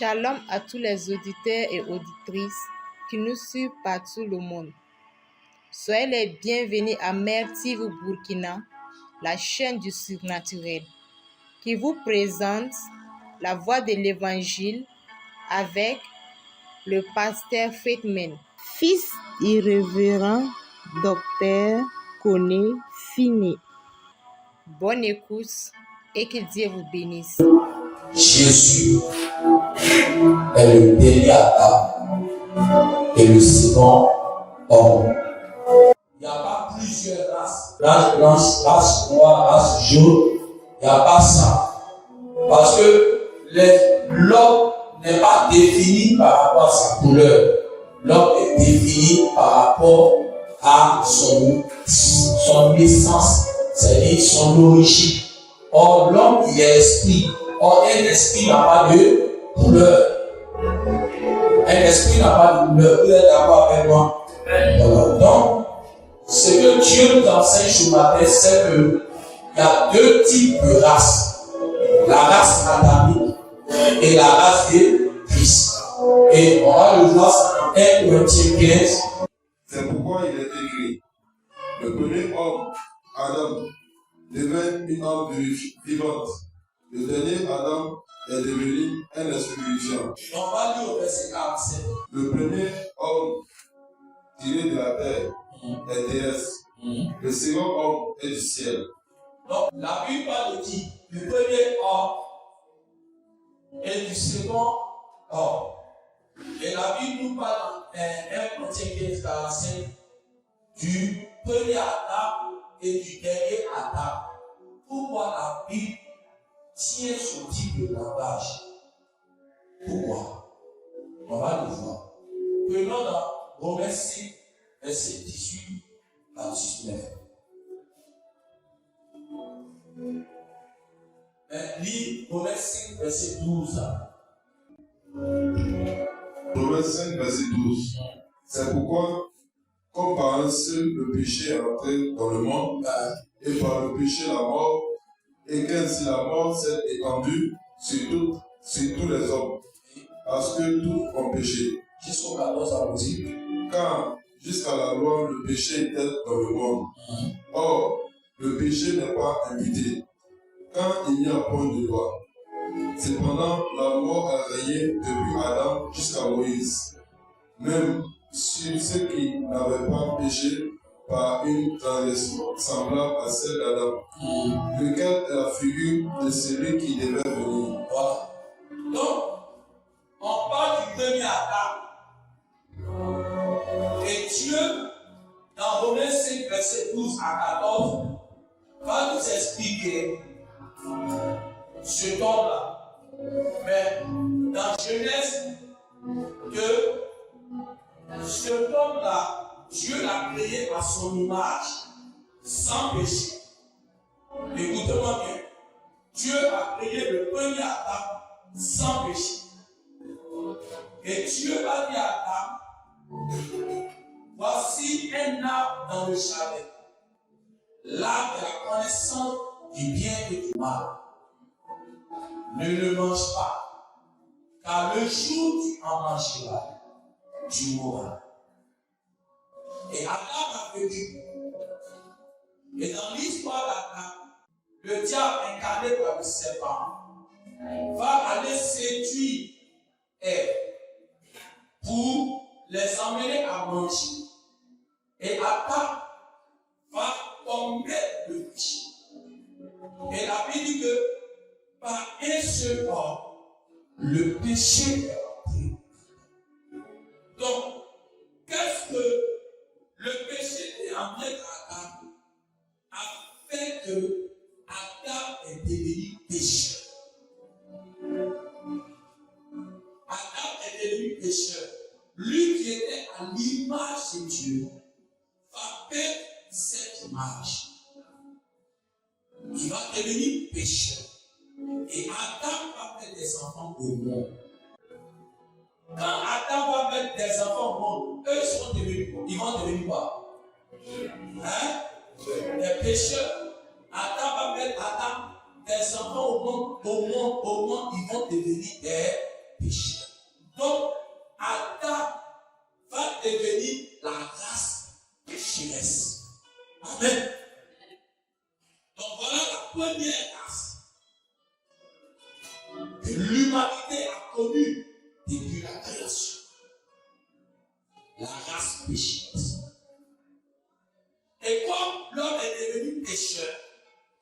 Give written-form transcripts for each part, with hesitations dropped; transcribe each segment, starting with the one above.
Shalom à tous les auditeurs et auditrices qui nous suivent partout le monde. Soyez les bienvenus à Mère TV Burkina, la chaîne du surnaturel, qui vous présente la voix de l'évangile avec le pasteur Faithman, fils irrévérend, docteur Koné Fini. Bonne écoute et que Dieu vous bénisse. Jésus est le dernier Adam et le second homme. Il n'y a pas plusieurs races. Race blanche, race noire, race jaune. Il n'y a pas ça. Parce que l'homme n'est pas défini par rapport à sa couleur. L'homme est défini par rapport à son essence, c'est-à-dire son origine. Or, l'homme, il est esprit. Or, un esprit n'a pas de couleur. Un esprit n'a pas de couleur. Vous êtes d'accord avec moi? Voilà. Donc, ce que Dieu nous enseigne ce matin, c'est qu'il y a deux types de races. La race adamique et la race de Christ. Et on va le voir dans 1 Corinthiens 15. C'est pourquoi il est écrit: le premier homme, Adam, devint une âme vivante. Le dernier Adam est devenu un esprit vivant. On va lire au verset 47. Le premier homme tiré de la terre est déesse. Le second homme est du ciel. Donc, la Bible parle de qui? Le premier homme et du second homme. Et la Bible nous parle en 1 Corinthiens 15, 45 du premier Adam et du dernier Adam. Pourquoi la Bible tient ce type de langage? Pourquoi? On va le voir. Prenons dans Romains 6, verset 18 à 19. Lis Romains 5, verset 12. Romains 5, verset 12. C'est pourquoi, comme par un seul le péché est entré dans le monde, et par le péché la mort, et qu'ainsi la mort s'est étendue sur tous les hommes, parce que tous ont péché. Jusqu'au 14 à vous dire. Car jusqu'à la loi, le péché était dans le monde. Or, le péché n'est pas imputé, quand il n'y a point de loi. Cependant, la mort a régné depuis Adam jusqu'à Moïse, même sur ceux qui n'avaient pas péché par une transgression semblable à celle d'Adam, lequel est la figure de celui qui devait venir. Voilà. Donc, on parle du premier Adam. Et Dieu, dans Romains 5, verset 12 à 14, va nous expliquer ce homme-là. Mais dans Genèse 2, ce homme-là, Dieu l'a créé à son image, sans péché. Écoutez-moi bien. Dieu a créé le premier Adam sans péché. Et Dieu a dit à Adam: voici un arbre dans le jardin, l'arbre de la connaissance du bien et du mal. Ne le mange pas, car le jour où tu en mangeras, tu mourras. Et Adam a vécu. Et dans l'histoire d'Adam, le diable incarné par le serpent va aller séduire Ève pour les emmener à manger. Et Adam va tomber le péché. Et la Bible dit que par un seul homme, le péché est entré. Donc, qu'est-ce que le péché est entré dans Adam a fait que Adam est devenu pécheur. Adam est devenu pécheur. Lui qui était à l'image de Dieu va perdre cette image. Il va devenir pécheur. Et Adam va mettre des enfants au monde. Quand Adam va mettre des enfants au monde, eux ils vont devenir quoi? Des pécheurs. Adam va mettre des enfants au monde, ils vont devenir des pécheurs. Donc, Adam va devenir la race pécheresse. Amen. Donc voilà la première race que l'humanité a connue depuis la création. La race pécheresse. Et comme l'homme est devenu pécheur,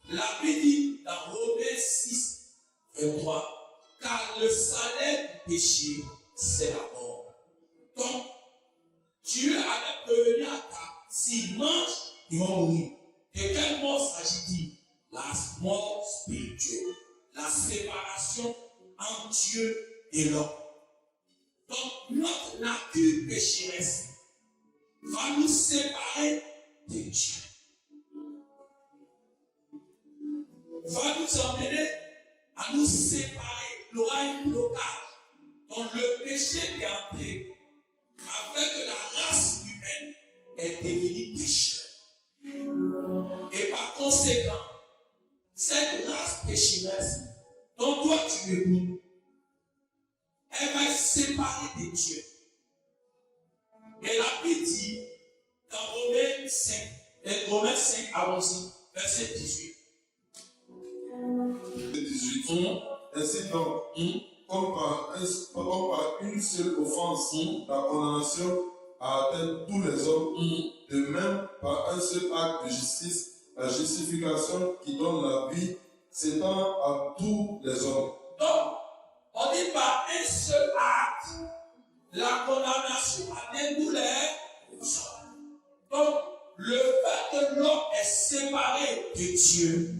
la Bible dit dans Romains 6, 23, car le salaire du péché, c'est la mort. Donc, Dieu avait prévenu Adam, s'ils mangent, ils vont mourir. De quelle mort s'agit-il? La mort spirituelle, la séparation entre Dieu et l'homme. Donc, notre nature pécheresse va nous séparer de Dieu. Va nous emmener à nous séparer. Il y aura un blocage. Donc, le péché qui est entré avec la race humaine est devenu pécheur. Et par conséquent, cette race pécheresse dont toi tu m'écoutes, elle va être séparée de Dieu. Et la Bible dit dans Romains 5, allons-y, verset 18. 18. Ainsi donc, comme par une seule offense, la condamnation a atteint tous les hommes, de même par un seul acte de justice, la justification qui donne la vie s'étend à tous les hommes. Donc, on dit par un seul acte, la condamnation atteint tous les hommes. Donc, le fait que l'homme est séparé de Dieu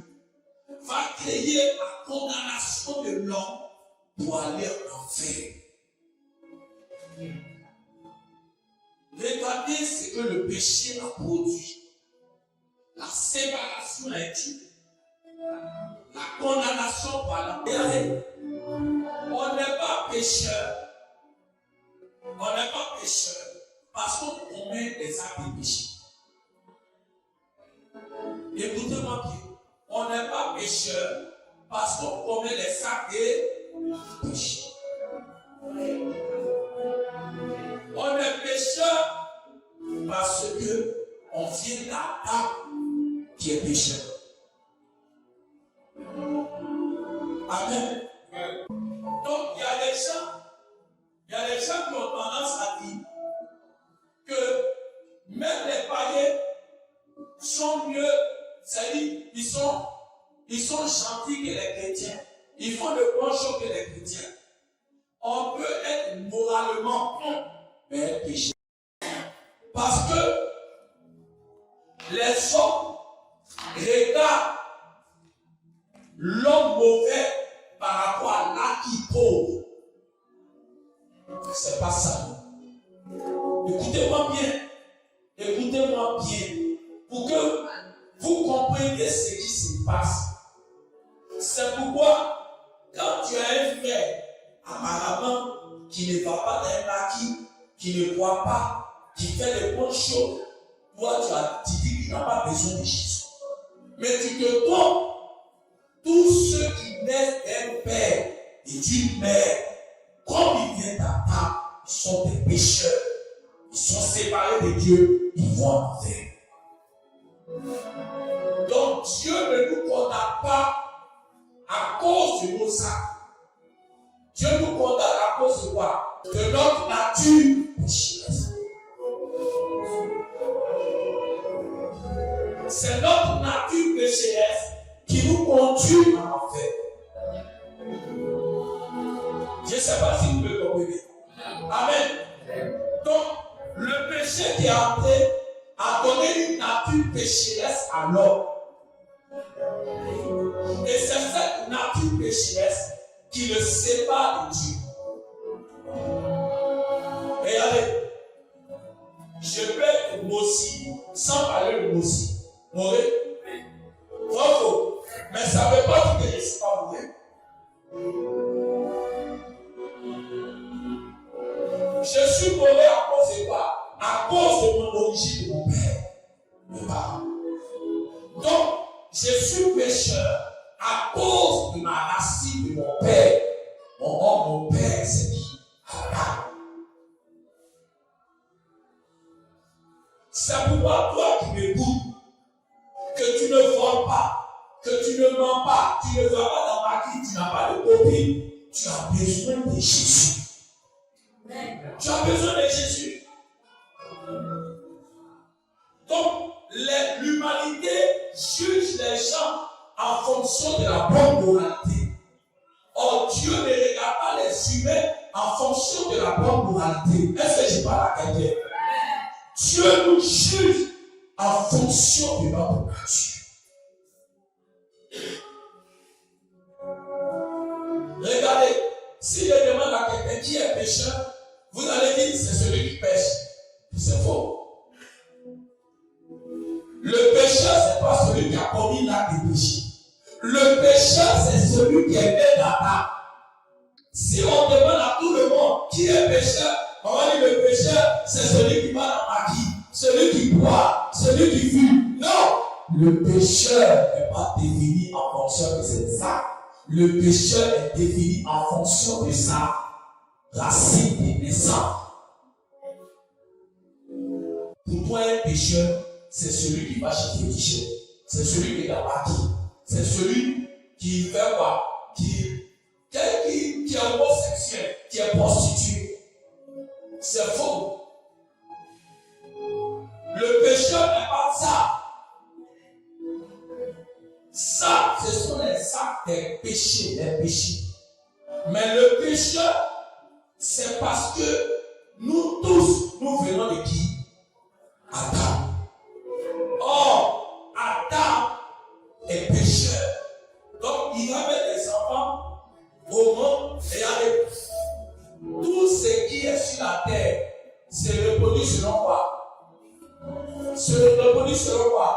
va créer la condamnation de l'homme pour aller en enfer. Regardez ce que le péché a produit. La séparation est Dieu. La condamnation par la terre. On n'est pas pécheur. On n'est pas pécheur parce qu'on commet des actes de péché. Écoutez-moi bien. On n'est pas pécheur parce qu'on commet des actes de péché. On est pécheur parce que on vient d'Adam qui est pécheur. Amen. Donc il y a des gens qui ont tendance à dire que même les païens sont mieux, c'est-à-dire ils sont gentils que les chrétiens. Ils font de bonnes choses que les chrétiens. On peut être moralement bon, mais être péché. Parce que les hommes regardent l'homme mauvais par rapport à l'acquis pauvre. C'est pas ça. Écoutez-moi bien. Écoutez-moi bien. Pour que vous compreniez ce qui se passe. C'est pourquoi, quand tu as un frère apparemment qui ne va pas dans un acquis, qui ne croit pas, qui fait de bonnes choses, toi tu dis qu'il n'a pas besoin de Jésus. Mais tu te trompes. Tous ceux qui naissent d'un père et d'une mère, comme ils viennent d'Adam, ils sont des pécheurs. Ils sont séparés de Dieu, ils vont en enfer. Donc Dieu ne nous condamne pas à cause de nos actes. Dieu nous condamne à cause de quoi? De notre nature pécheresse. C'est notre nature pécheresse qui nous conduit à l'enfer. Je ne sais pas si vous pouvez comprendre. Amen. Donc, le péché qui est entré a donné une nature pécheresse à l'homme. Et c'est cette nature pécheresse qui le sépare de Dieu. Regardez, je peux moi aussi, sans parler de moi aussi, mourir. Bravo. Mais ça ne veut pas dire que je ne suis pas mourir. Je suis mauvais à cause de quoi? À cause de mon origine de mon père, mes parents. Donc, je suis pécheur à cause de ma racine de mon père. Mon père, c'est qui? mens pas, tu ne vas pas dans ma vie, tu n'as pas de copie, tu as besoin de Jésus. Tu as besoin de Jésus. Donc, l'humanité juge les gens en fonction de la bonne moralité. Or, Dieu ne regarde pas les humains en fonction de la bonne moralité. Est-ce que je parle à quelqu'un? Dieu nous juge en fonction de notre nature. Regardez, si je demande à quelqu'un qui est pécheur, vous allez dire c'est celui qui pêche. C'est faux. Le pécheur, ce n'est pas celui qui a commis l'acte de péché. Le pécheur, c'est celui qui est né là-bas. Si on demande à tout le monde qui est pécheur, on va dire le pécheur, c'est celui qui va dans la vie, celui qui boit, celui qui fume. Non! Le pécheur n'est pas défini en fonction de ses actes. Le pécheur est défini en fonction de sa racine de naissance. Pour toi, un pécheur, c'est celui qui va chez les pécheurs. C'est celui qui est dans la vie. C'est celui qui fait quoi? Qui est homosexuel, qui est prostitué. C'est faux. Le pécheur n'est pas ça. Ça, ce sont les actes des péchés, des péchés. Mais le pécheur, c'est parce que nous tous, nous venons de qui? Adam. Or, Adam est pécheur. Donc, il avait des enfants au monde et avec tout ce qui est sur la terre se reproduit selon quoi? Se reproduit selon quoi?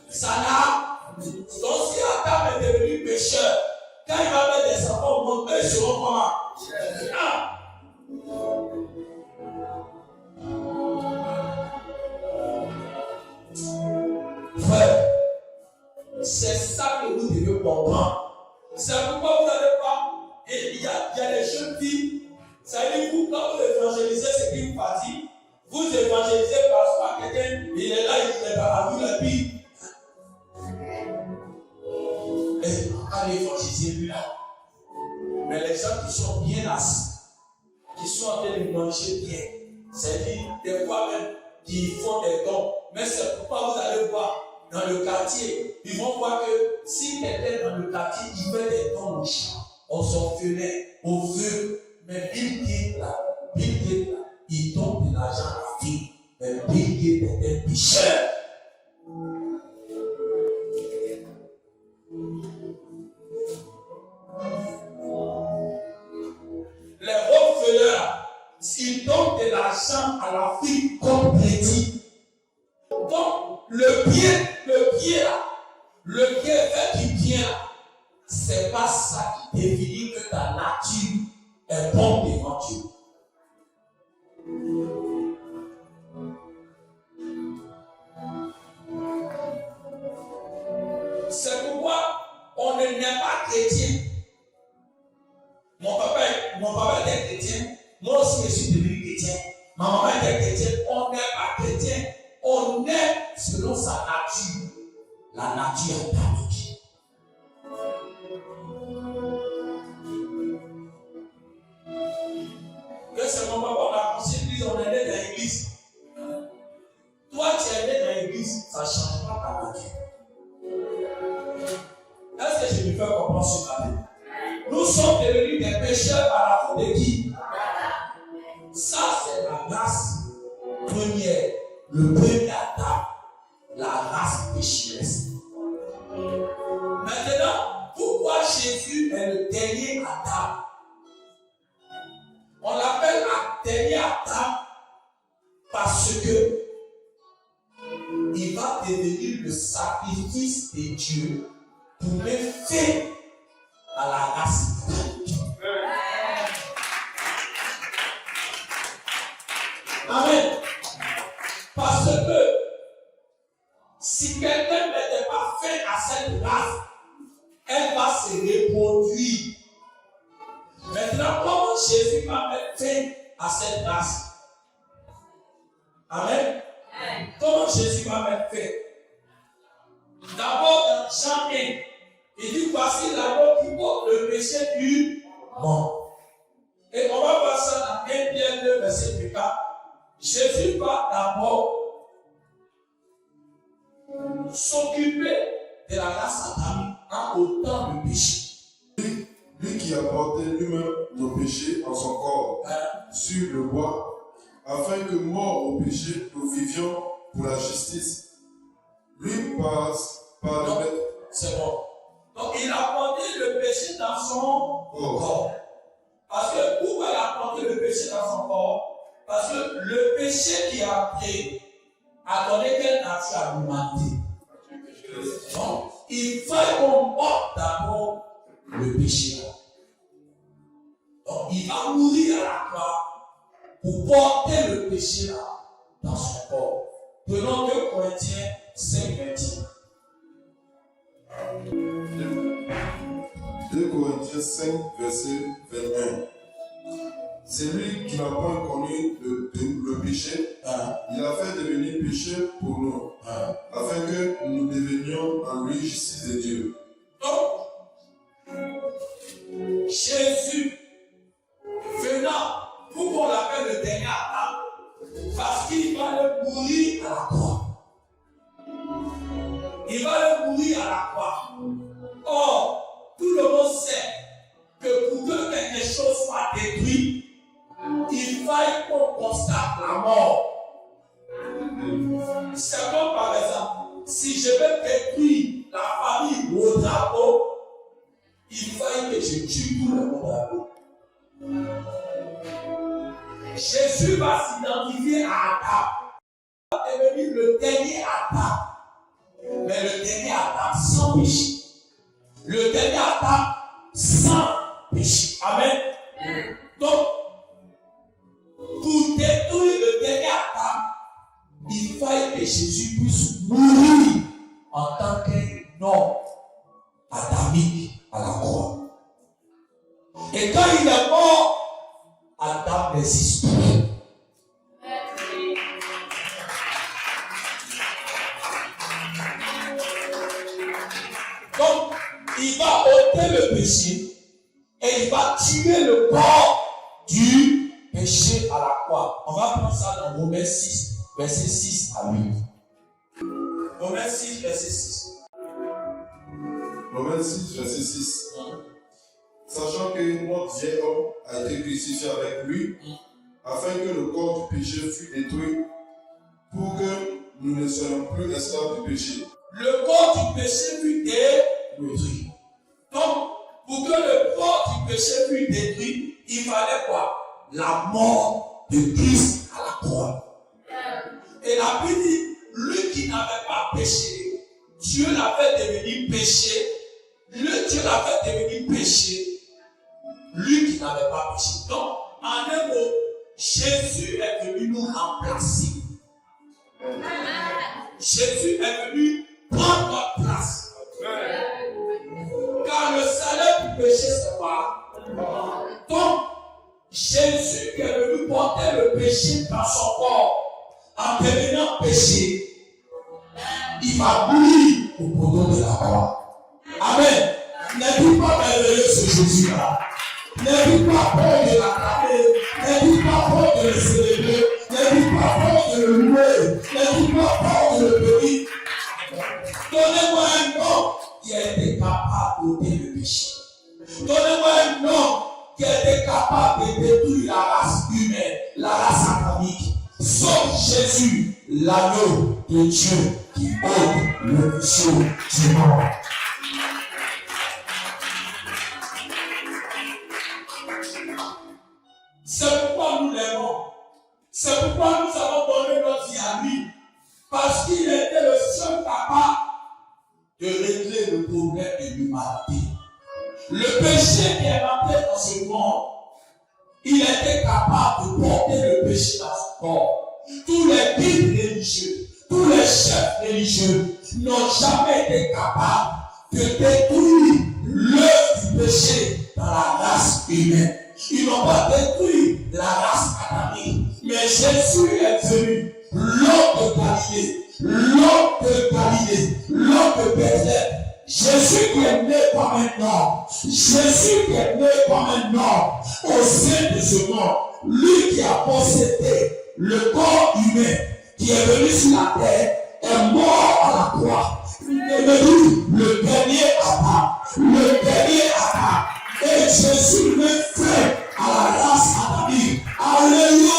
Ça n'a. Donc, si Adam est devenu pécheur, quand il va mettre des enfants au monde, eux seront comment? Ah. Frère, c'est ça que vous devez comprendre. C'est pourquoi vous n'avez pas. Et il y a des jeunes filles. Ça veut dire que quand vous évangélisez ce qui vous fatigue, vous évangélisez parce que quelqu'un, il est là, il est à vous la vie. Et allez évangéliser lui là. Mais les gens qui sont bien assis, qui sont en train de manger bien, c'est-à-dire des fois même qui font des dons. Mais c'est pourquoi vous allez voir dans le quartier, ils vont voir que si quelqu'un dans le quartier, il fait des dons aux champs, aux orphelins, aux vœux, mais Bill Gates là, il donne de l'argent à la fille. Mais Bill Gates est un pécheur. Les orphelins, s'ils donnent de l'argent à la fille comme prédit. Donc, le pied là, le pied fait du bien là, c'est pas ça qui définit que ta nature est bonne devant Dieu. C'est pourquoi on ne n'est pas chrétien. Mon papa était chrétien, moi aussi je suis devenu chrétien. Ma maman était chrétienne, on n'est pas chrétien, on est selon sa nature, la nature adamique. Que c'est mon papa, on a construit l'église, on est né dans l'église. Toi tu es né dans l'église, ça ne change pas ta nature. Est-ce que je me fais comprendre ce matin? Nous sommes devenus des pécheurs par la faute de qui? Ça, c'est la race première, le premier Adam, la race pécheresse. Maintenant, pourquoi Jésus est le dernier Adam? On l'appelle dernier Adam parce que il va devenir le sacrifice de Dieu pour mettre fin à la race adamique. Amen. Parce que si quelqu'un ne mettait pas fin à cette race, elle va se reproduire. Maintenant, comment Jésus va mettre fin à cette race? Amen. Comment Jésus va mettre fin? D'abord, dans Jean 1, il dit dit voici l'agneau qui porte le péché du monde. Et on va voir ça dans 1 Pierre 2, verset 4. Jésus va d'abord s'occuper de la race adamique en ôtant le péché. Lui qui a porté lui-même nos péchés en son corps sur le bois, afin que mort au péché, nous vivions pour la justice. Lui passe par le maître. C'est bon. Donc il a porté le péché dans son corps. Parce que pourquoi il a porté le péché dans son corps? Parce que le péché qui a pris a donné quelle nature à l'humanité. Donc il faut qu'on porte d'abord le péché. Donc il va mourir à la croix pour porter le péché là dans son corps. Prenons 2 Corinthiens 5, 21. 2 Corinthiens 5, verset 21. C'est lui qui n'a pas connu le péché. Il a fait devenir péché pour nous, afin que nous devenions en lui justice de Dieu. Donc, Jésus venant pour qu'on l'appelle le dernier Adam, parce qu'il va le mourir à la croix. Il va le mourir à la croix. Or, tout le monde sait que pour que quelque chose soit détruit, il faille qu'on constate la mort. C'est comme par exemple, si je veux détruire la famille Wodrapo, il faille que je tue tout le Wodrapo. Jésus va s'identifier à Adam. Il est devenu le dernier Adam. Mais le dernier Adam sans péché. Le dernier Adam sans péché. Amen. Donc, pour détruire le dernier Adam, il fallait que Jésus puisse mourir en tant qu'homme adamique à la croix. Et quand il est mort, Adam n'existe plus. Donc, il va ôter le péché et il va tuer le corps du péché à la croix. On va prendre ça dans Romains 6, verset 6 à 8. Romains 6, verset 6. Romains 6, verset 6. Sachant que notre vieil homme a été crucifié avec lui, afin que le corps du péché fût détruit, pour que nous ne soyons plus esclaves du péché. Le corps du péché fut détruit. Donc, pour que le corps du péché fût détruit, il fallait quoi? La mort de Christ à la croix. Et la Bible dit, lui qui n'avait pas péché, Dieu l'a fait devenir péché. Dieu l'a fait devenir péché. Lui qui n'avait pas péché. Donc, en un mot, Jésus est venu nous remplacer. Jésus est venu prendre notre place. Car le salaire du péché, c'est quoi? Donc, Jésus qui est venu porter le péché dans son corps, en devenant péché, il va mourir au bout de la croix. Amen. N'êtes-vous pas merveilleux ce Jésus-là? N'êtes-vous pas peur de l'acclamer? N'êtes-vous pas peur de le célébrer? N'êtes-vous pas peur de le louer? N'êtes-vous pas peur de le bénir? Donnez-moi un nom qui a été capable d'ôter le péché. Donnez-moi un nom qui a été capable de détruire la race humaine, la race adamique. Sauf Jésus, l'agneau de Dieu qui ôte le péché du monde. C'est pourquoi nous l'aimons. C'est pourquoi nous avons donné notre vie à lui. Parce qu'il était le seul capable de régler le problème de l'humanité. Le péché qui est rentré dans ce monde, il était capable de porter le péché dans son corps. Tous les guides religieux, tous les chefs religieux n'ont jamais été capables de détruire l'œuvre du péché dans la race humaine. Ils n'ont pas détruit la race adamique. Mais Jésus est venu, l'homme de Galilée, l'homme de Bethléem, Jésus qui est né comme un homme, Jésus qui est né comme un homme au sein de ce monde, lui qui a possédé le corps humain, qui est venu sur la terre, est mort à la croix. Il est devenu le dernier Adam, le dernier Adam. Et Jésus le fait à la race adamique. Alléluia!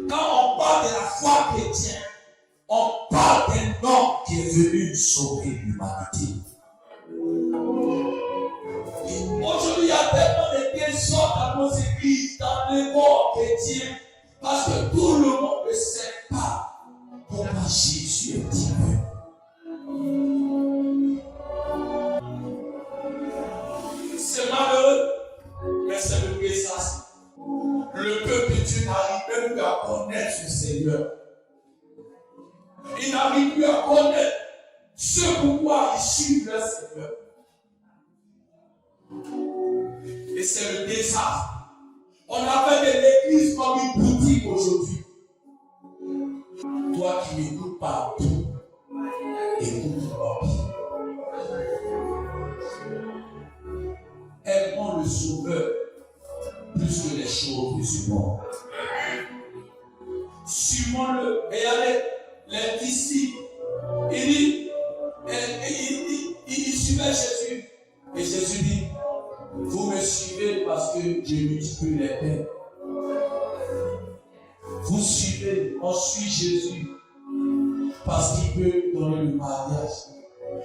Quand on parle de la foi chrétienne, on parle d'un homme qui est venu sauver l'humanité. Aujourd'hui, il y a tellement de questions dans nos églises, dans les mots chrétiens, parce que tout le monde ne sait pas pourquoi Jésus est divin. C'est malheureux, mais c'est le message. Le peuple de Dieu n'arrive même plus à connaître le Seigneur. Il n'arrive plus à connaître ce pourquoi ils suivent le Seigneur. Et c'est le désastre. On a fait de l'église comme une boutique aujourd'hui. Toi qui m'écoutes partout, écoute-moi. Aimons le Sauveur plus que les choses de ce monde. Suivons-le. Regardez, les disciples, il suivait Jésus. Et Jésus dit, vous me suivez parce que je multiplie les pains. Vous suivez, on suit Jésus parce qu'il peut donner le mariage.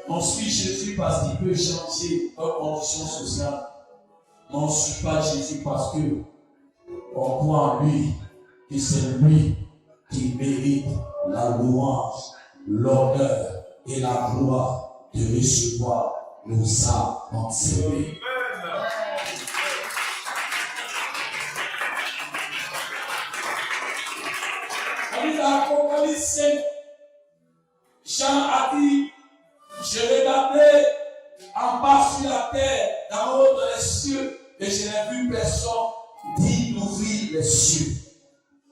On suit Jésus parce qu'il peut changer nos conditions sociales. Mais on ne suit pas Jésus parce que on croit en lui, que c'est lui qui mérite la louange, l'honneur et la gloire de recevoir nos âmes enseignés. Apocalypse 5, Jean a dit, je regardais en bas sur la terre, d'en haut dans les cieux, et je n'ai vu personne digne d'ouvrir les cieux.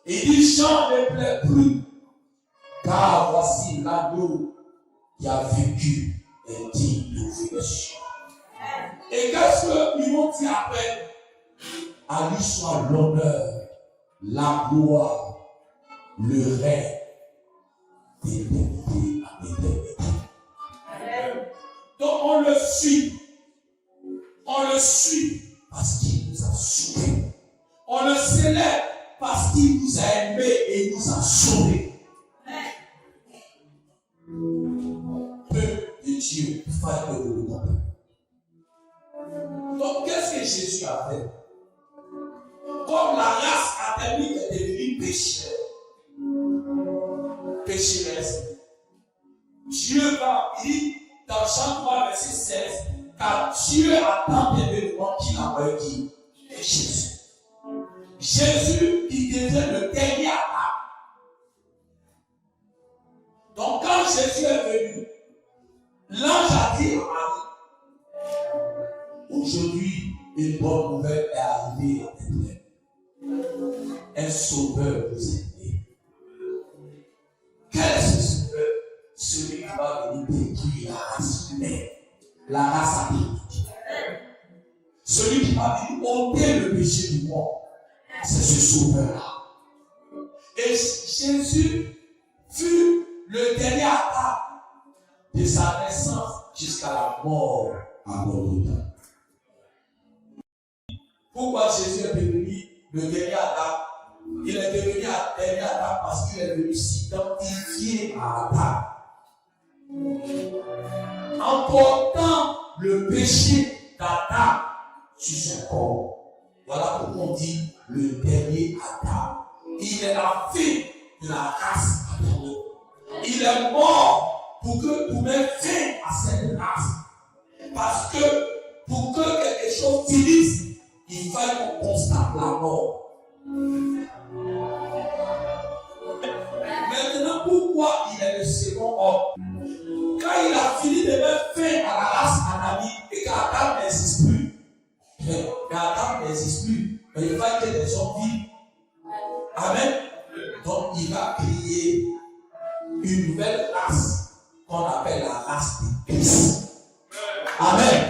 Il dit, Jean ne plaît plus, car voici l'agneau qui a vécu est digne d'ouvrir les cieux. Et qu'est-ce qu'ils m'ont dit après? À lui soit l'honneur, la gloire, le règne d'éternité à éternité. Donc on le suit parce qu'il nous a sauvés. On le célèbre parce qu'il nous a aimés et nous a sauvés. Peu de Dieu faille que vous le comprenez. Donc qu'est-ce que Jésus a fait? Comme la race adamique est devenue pécheresse, Dieu va dire dans Jean 3, verset 16, car Dieu a tant aimé le monde qu'il a envoyé qui est Jésus. Jésus qui devient le dernier Adam. Donc quand Jésus est venu, l'ange a dit à Marie, aujourd'hui une bonne nouvelle est arrivée à Bethléem. Un sauveur vous est né. Quel est ce sauveur? Celui qui va venir détruire la race humaine, la race adamique. Celui qui va venir ôter le péché du monde, c'est ce sauveur-là. Et Jésus fut le dernier Adam de sa naissance jusqu'à la mort à Golgotha. Pourquoi Jésus est devenu le dernier Adam? Il est devenu un dernier Adam parce qu'il est venu s'identifier à Adam. En portant le péché d'Adam sur son corps. Voilà pourquoi on dit le dernier Adam. Il est la fin de la race adamique. Il est mort pour mettre fin à cette race. Parce que pour que quelque chose finisse, il fallait qu'on constate la mort. Maintenant, pourquoi il est le second homme? Quand il a fini de mettre fin à la race adamique et qu'Adam n'existe plus, mais il va que les hommes vivent. Amen. Donc il va créer une nouvelle race qu'on Amen.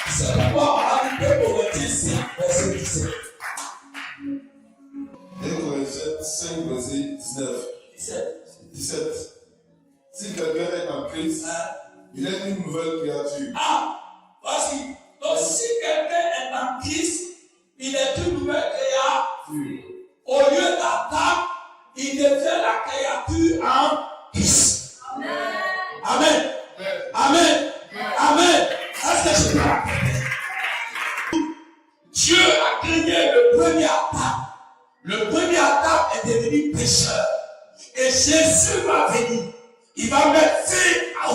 C'est pourquoi on a dit 2 Corinthiens 5, verset 17. 2 Corinthiens 5, verset 19. 17. Si quelqu'un est en Christ, il est une nouvelle créature. Ah, voici. Donc si quelqu'un est en Christ, il est une nouvelle créature. Au lieu d'attendre, il devient la créature en Christ. Amen. Amen. Amen. Amen. Est-ce que je peux? Dieu a créé le premier Adam. Le premier Adam est devenu pécheur. Et Jésus va venir. Il va mettre fin au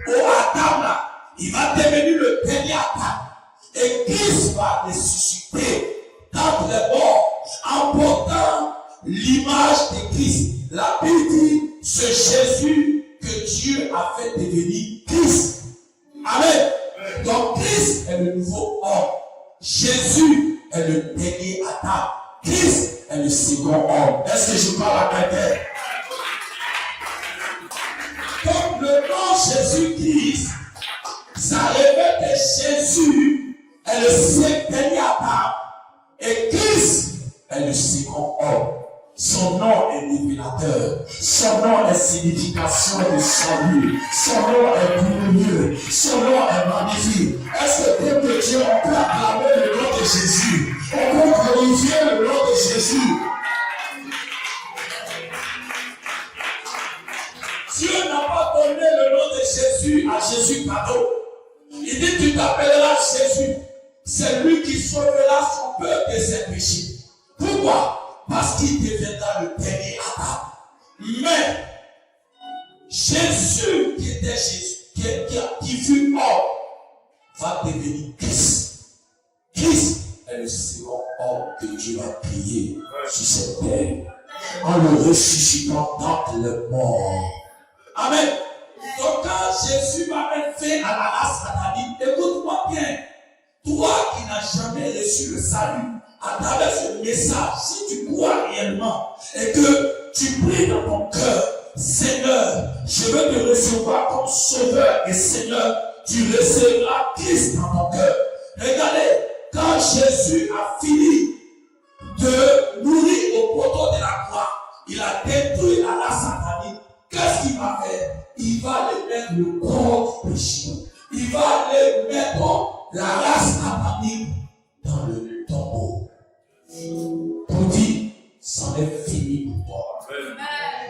Adam là. Il va devenir le dernier Adam. Et Christ va ressusciter dans les morts en portant l'image de Christ. La Bible dit, c'est Jésus que Dieu a fait devenir Christ. Amen. Donc Christ est le nouveau homme. Jésus est le dernier Adam. Christ est le second homme. Est-ce que je parle à quelqu'un? Donc le nom Jésus-Christ, ça révèle que Jésus est le dernier Adam et Christ est le second homme. Son nom est révélateur. Son nom est signification de salut. Son nom est glorieux. Son nom est magnifique. Est-ce que peuple de Dieu, on peut acclamer le nom de Jésus? On peut glorifier le nom de Jésus? Dieu n'a pas donné le nom de Jésus à Jésus cadeau. Il dit tu t'appelleras Jésus. C'est lui qui sauvera son peuple de ses péchés. Pourquoi? Parce qu'il deviendra le dernier Adam. Mais Jésus qui était Jésus, qui fut homme, va devenir Christ. Christ est le second homme que Dieu a créé sur cette terre en le ressuscitant dans les morts. Amen. Donc quand Jésus va mettre fin à la race adamique, écoute-moi bien. Toi qui n'as jamais reçu le salut, à travers ce message, si tu crois réellement et que tu pries dans ton cœur, Seigneur, je veux te recevoir comme Sauveur et Seigneur, tu recevras Christ dans ton cœur. Regardez, quand Jésus a fini de mourir au poteau de la croix, il a détruit la race satanique. Qu'est-ce qu'il va faire? Il va les mettre le corps du péché. Il va les mettre la race satanique dans le tombeau. Pour dire, c'en est fini pour toi.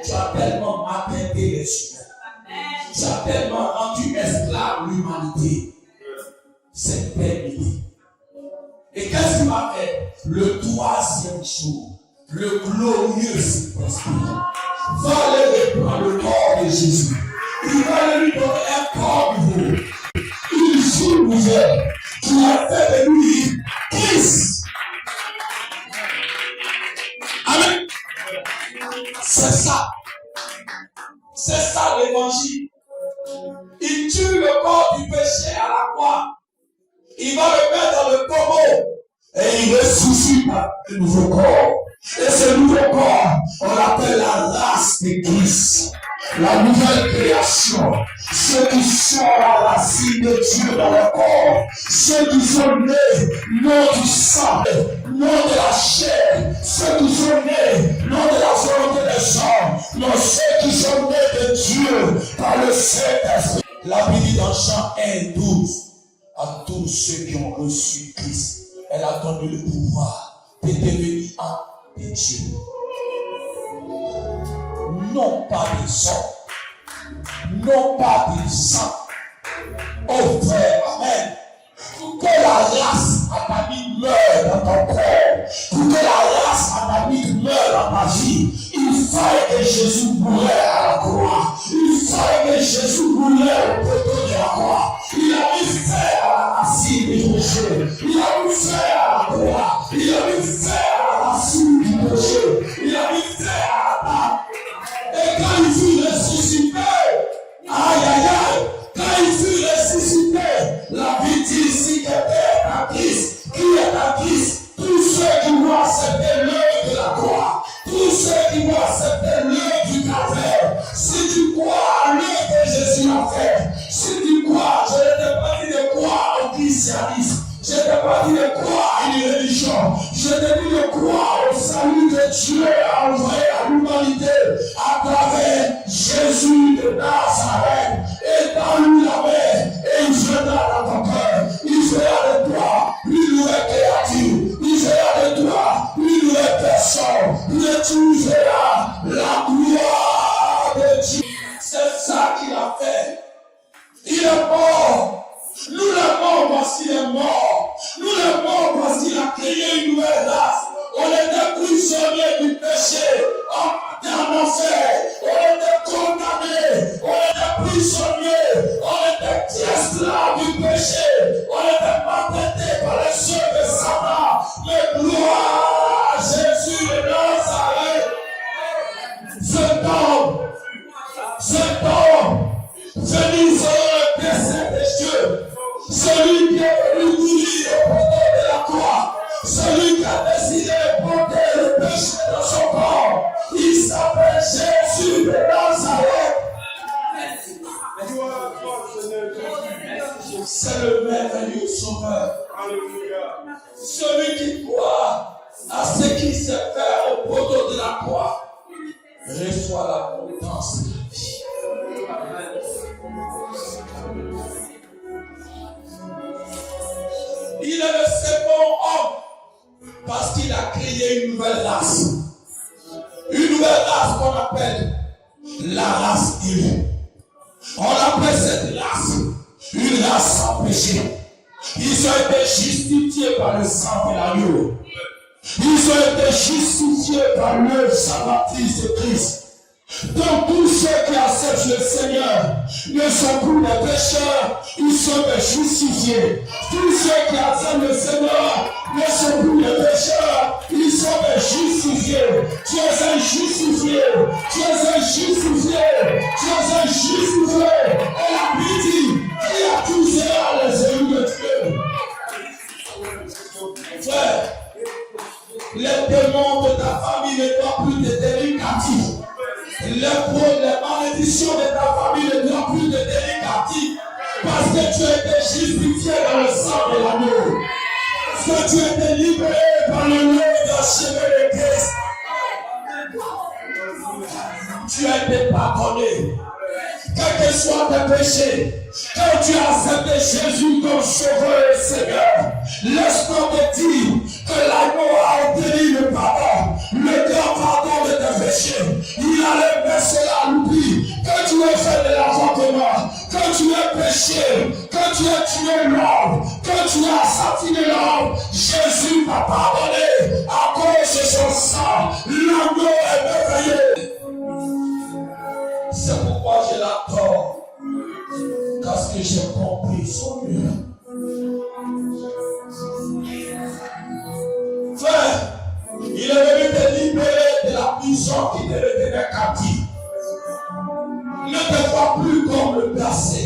Tu as tellement atteint les humains. Tu as tellement rendu esclave l'humanité. C'est terminé. Et qu'est-ce qu'il va faire? Le 3e jour, le glorieux Saint-Esprit va aller reprendre le corps de Jésus. Il va lui donner un corps nouveau. Une vie nouvelle qui a fait de lui Christ. Amen. C'est ça. C'est ça l'évangile. Il tue le corps du péché à la croix. Il va le mettre dans le tombeau. Et il ressuscite un nouveau corps. Et ce nouveau corps, on l'appelle la race de Christ. La nouvelle création. Ceux qui sont la racine de Dieu dans le corps. Ceux qui sont nés, non du sang, non de la chair. Ceux qui sont nés, non de la volonté des hommes. Non, ceux qui sont nés de Dieu par le Saint-Esprit. La Bible dit dans Jean 1:12, à tous ceux qui ont reçu Christ, elle a donné le pouvoir de devenir un de Dieu. Non pas des hommes, non pas des sang. Oh frère, amen. Pour que la race adamique meure dans ton corps, pour que la race adamique meure dans ta vie, il fallait que Jésus mourait à la croix. Il fallait que Jésus mourait au poteau de la croix. Il a mis fin à la racine du péché. Il a mis fin à la croix. Il a mis fin à la racine du péché. Il a mis fin à la table. Et quand il fut ressuscité, aïe aïe aïe, quand il fut ressuscité, parce qu'il est mort. Nous les morts parce qu'il a créé une nouvelle race. On était prisonniers du péché. On était en enfer. On était condamnés. On était prisonniers. On était esclaves du péché. On était maltraités par les cieux de Satan. Mais gloire à Jésus de Nazareth. Cet homme, venu selon le dessein des cieux, celui qui est venu mourir au poteau de la croix, celui qui a décidé de porter le péché dans son corps, il s'appelle Jésus de Nazareth. C'est le merveilleux sauveur. Celui qui croit à ce qui s'est fait au poteau de la croix reçoit la confiance de la vie. Il est le second homme parce qu'il a créé une nouvelle race. Une nouvelle race qu'on appelle la race élue. On appelle cette race une race sans péché. Ils ont été justifiés par le sang de l'agneau. Ils ont été justifiés par l'œuvre salvatrice de Christ. Donc tous ceux qui acceptent le Seigneur ne sont plus des pécheurs, ils sont des justifiés. Tous ceux qui acceptent le Seigneur ne sont plus des pécheurs, ils sont des justifiés. Tu es un justifié, tu es un justifié, tu es un justifié. Et la Bible dit, qui accusera les élus de Dieu? Frère, les démons de ta famille ne doivent plus te tenir captif. Les malédictions de ta famille ne doivent plus te tenir captif. Parce que tu as été justifié dans le sang de l'agneau. Parce que tu as été libéré par le nom de cheveux de Christ. Tu as été pardonné. Quels que soient tes péchés, quand tu as accepté Jésus comme sauveur et Seigneur, laisse-moi te dire que l'agneau a obtenu le pardon, le grand pardon de tes péchés. Il a les baissé à l'oubli. Quand tu as fait de l'avortement, quand tu as péché, quand tu as tué l'homme, quand tu as assassiné l'homme, Jésus t'a pardonné à cause de son sang. L'agneau est merveilleux. C'est pourquoi je l'adore. Parce que j'ai compris son mieux. Frère, il est venu te libérer de la prison qui te retenait captif. Ne te vois plus comme le passé.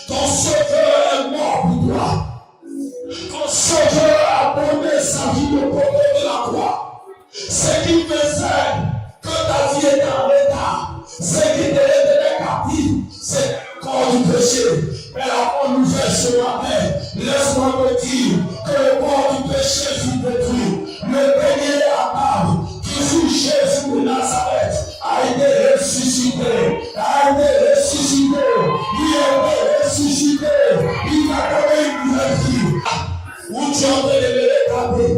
Ton sauveur est mort pour toi. Ton sauveur a donné sa vie au poteau de la croix. Ce qui faisait que ta vie était en état, ce qui te retenait captif, c'est le corps du péché. Mais la bonne nouvelle ce matin, laisse-moi te dire que le corps du péché fut détruit. Le béni à table qui fut Jésus de Nazareth a été ressuscité. Il a été ressuscité. Il a donné une nouvelle vie. Où tu es en train de me regarder,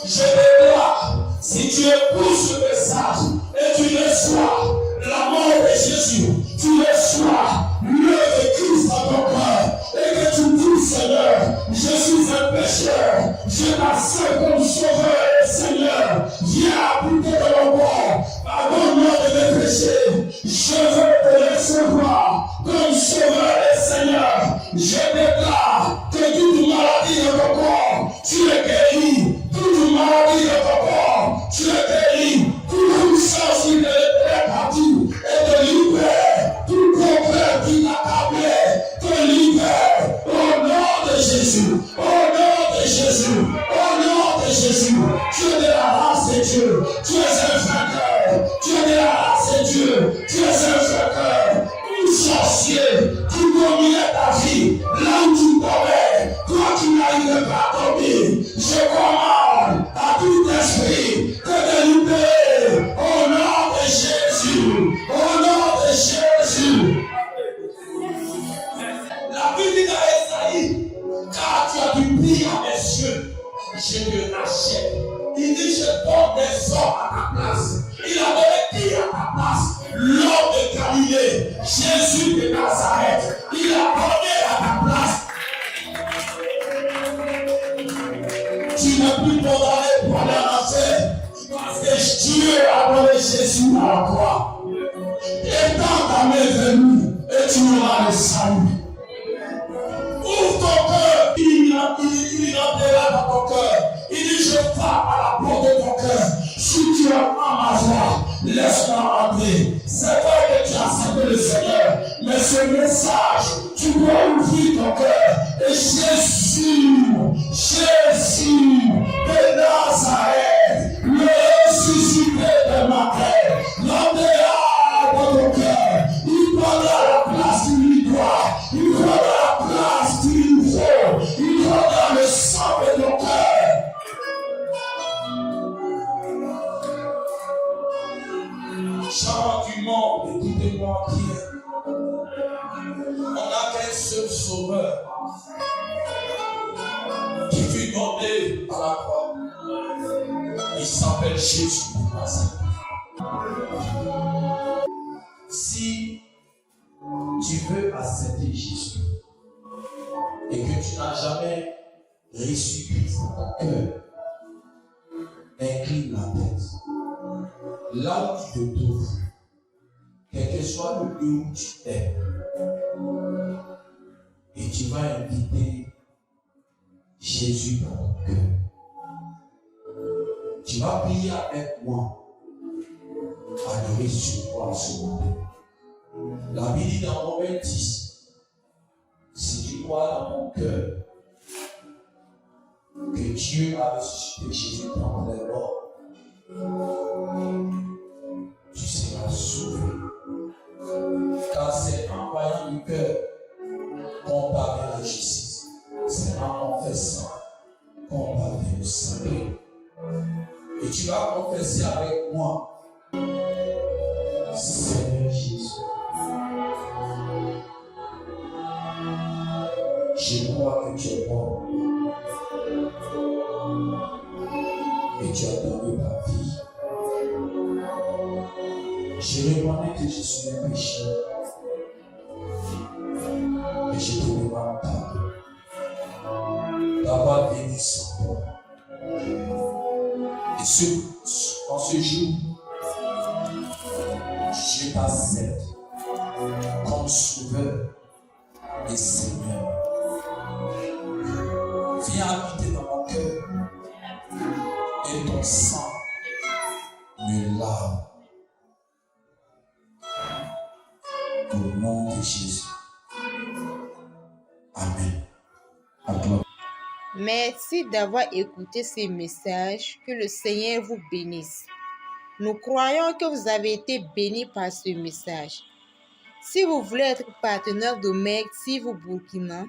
je déclare, si tu écoutes ce message et tu reçois la mort de Jésus, tu reçois l'œuvre de Christ dans ton cœur et que tu dis, Seigneur, je suis un pécheur, je t'accepte comme sauveur et Seigneur, viens habiter dans mon corps, pardonne-moi de mes péchés, je veux te recevoir comme sauveur et Seigneur. Je déclare que toute maladie de ton corps, tu es guéri, toute maladie de ton corps, tu es guéri, toute puissance qui te est partie et te libère, tout problème qui t'accablait, te libère, au nom de Jésus, au nom de Jésus, au nom de Jésus. Tu es de la race de Dieu, tu es un vainqueur, tu es de la race de Dieu, tu es un vainqueur, un sorcier qui dominait ta vie, là où tu tombais, toi qui n'arrives pas à tomber, je commande à tout esprit que de libérer au nom de Jésus, au nom de Jésus. La Bible dit dans Esaïe, car tu as du prix à mes cieux, je te rachète. Il dit, je donne des hommes à ta place. Il a donné qui à ta place? L'homme de Galilée, Jésus de Nazareth. Il a donné à ta place. ton cœur. Il entrera dans ton cœur. Il dit, je frappe à la porte de ton cœur. Si tu entends ma voix, laisse-moi entrer. C'est vrai que tu as accepté le Seigneur, mais ce message, tu dois ouvrir ton cœur. Et Jésus de Nazareth, le ressuscité de ma terre, l'entrera dans ton cœur. Il prendra la place qu'il lui doit. Il prendra la place qu'il lui faut. Il prendra le sang de ton cœur. Chant du monde, écoutez-moi bien. On n'a qu'un seul sauveur qui fut donné à la croix. Il s'appelle Jésus. Si tu veux accepter Jésus et que tu n'as jamais reçu Christ dans ton cœur, incline la tête. Là où tu te trouves, quel que soit le lieu où tu es, et tu vas inviter Jésus dans ton cœur. Tu vas prier avec moi à le recevoir ce matin. La Bible dit dans Romains 10, si tu crois dans ton cœur que Dieu a ressuscité Jésus dans les morts, tu seras sauvé. Car c'est en voyant du cœur qu'on parvient à la justice. C'est en confessant qu'on parvient au salut. Et tu vas confesser avec moi, Seigneur Jésus, je crois que tu es mort et tu as donné ta vie. Je reconnais que je suis un pécheur et je te demande pardon d'avoir béni sans toi. Et en ce jour, je t'accepte comme sauveur et Seigneur. Viens habiter dans mon cœur et ton sang me lave. Au nom de Jésus. Amen. Acclame. Merci d'avoir écouté ces messages. Que le Seigneur vous bénisse. Nous croyons que vous avez été bénis par ce message. Si vous voulez être partenaire de Mère TV Burkina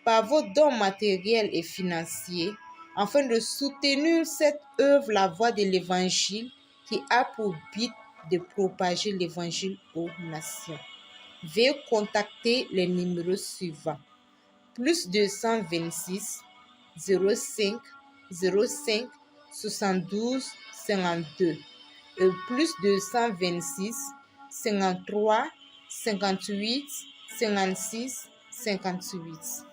par vos dons matériels et financiers, afin de soutenir cette œuvre, la voie de l'Évangile, qui a pour but de propager l'Évangile aux nations, veuillez contacter les numéros suivants: plus 226 05 05 72 52 et plus 226 53 58 56 58.